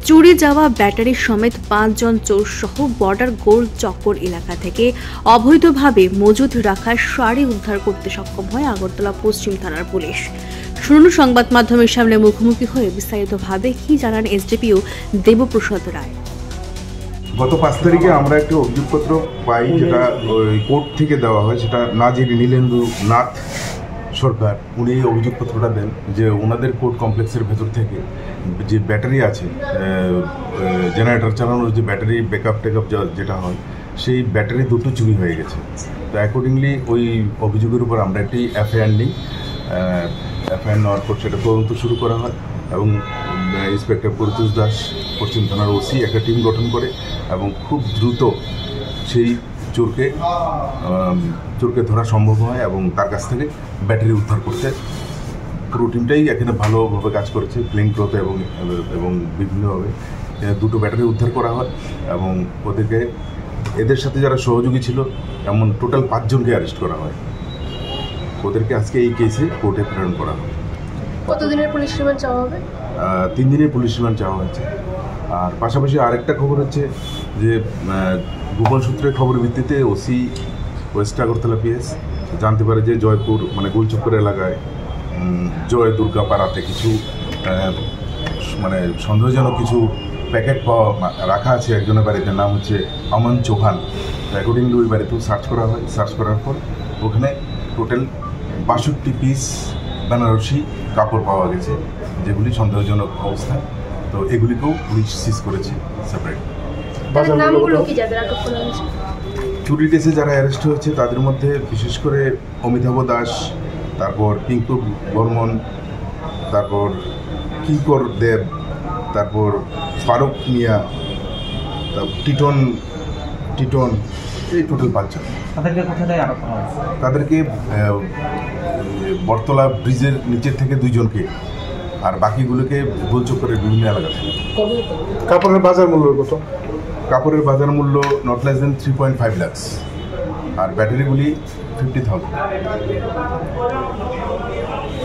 চুরি যাওয়া ব্যাটারি সমেত 5 জন চোর সহ বর্ডার গোল চক্কর এলাকা থেকে অবৈধভাবে মজুদ রাখা শাড়ি উদ্ধার করতে সক্ষম হয় আগরতলা পশ্চিম থানার পুলিশ। শুনুন সংবাদ মাধ্যমের সামনে মুখোমুখি হয়ে বিস্তারিতভাবে কি জানান এসডিপিও দেবপ্রসাদ রায়। গত 5 তারিখে আমরা একটা অভিযোগপত্র পাই, যেটা ওই কোর্ট থেকে দেওয়া হয়, সেটা নাজির নীলেন্দু নাথ সরকার উনি এই অভিযোগপত্রটা দেন যে ওনাদের কোর্ট কমপ্লেক্সের ভেতর থেকে যে ব্যাটারি আছে, জেনারেটর চালানোর যে ব্যাটারি ব্যাকআপ যেটা হয়, সেই ব্যাটারি দুটো চুরি হয়ে গেছে। তো অ্যাকর্ডিংলি ওই অভিযোগের উপর আমরা একটি এফআইআর নিই। এফআইআর নেওয়ার পর সেটা তদন্ত শুরু করা হয় এবং ইন্সপেক্টর পরিতোষ দাস পশ্চিম থানার ওসি একটা টিম গঠন করে এবং খুব দ্রুত সেই চোরকে ধরা সম্ভব হয় এবং তার কাছ থেকে ব্যাটারি উদ্ধার করতে পুরো টিমটাই এখানে ভালোভাবে কাজ করেছে। প্লেইং ক্লথে এবং বিভিন্নভাবে দুটো ব্যাটারি উদ্ধার করা হয় এবং এদের সাথে যারা সহযোগী ছিল এমন টোটাল 5 জনকে অ্যারেস্ট করা হয়। ওদেরকে আজকে এই কেসে কোর্টে প্রেরণ করা হয়। কতদিনের পুলিশ রিমান্ড চাওয়া হবে? 3 দিনের পুলিশ রিমান্ড চাওয়া হয়েছে। আর পাশাপাশি আরেকটা খবর হচ্ছে যে গোপন সূত্রের খবরের ভিত্তিতে ওসি ওয়েস্ট আগরতলা পিএস জানতে পারে যে জয়পুর গোলচক্কর এলাকায় জয় দুর্গা পাড়াতে কিছু সন্দেহজনক কিছু প্যাকেট রাখা আছে একজনের বাড়িতে, নাম হচ্ছে আমন চৌহান। অ্যাকর্ডিংলি ওই বাড়িতেও সার্চ করা হয়। সার্চ করার পর ওখানে টোটাল 62 পিস বেনারসি কাপড় পাওয়া গেছে, যেগুলি সন্দেহজনক অবস্থায়। তো এগুলিকেও পুলিশ সিজ করেছে সেপারেট। চুরি কেসে যারা অ্যারেস্ট হয়েছে তাদের মধ্যে বিশেষ করে অমিতাভ দাস, তারপর পিঙ্কু বর্মন, তারপর কিঙ্কর দেব, তারপর ফারুক মিয়া, টিটন, এই টোটাল 5 জন। তাদেরকে বটতলা ব্রিজের নিচের থেকে 2 জনকে, আর বাকিগুলোকে গোলচক্করের বিভিন্ন এলাকা থেকে। কাপড়ের বাজার মূল্য কত? কাপড়ের বাজার মূল্য নট লেস দেন 3.5 লাখ, আর ব্যাটারিগুলি 50,000।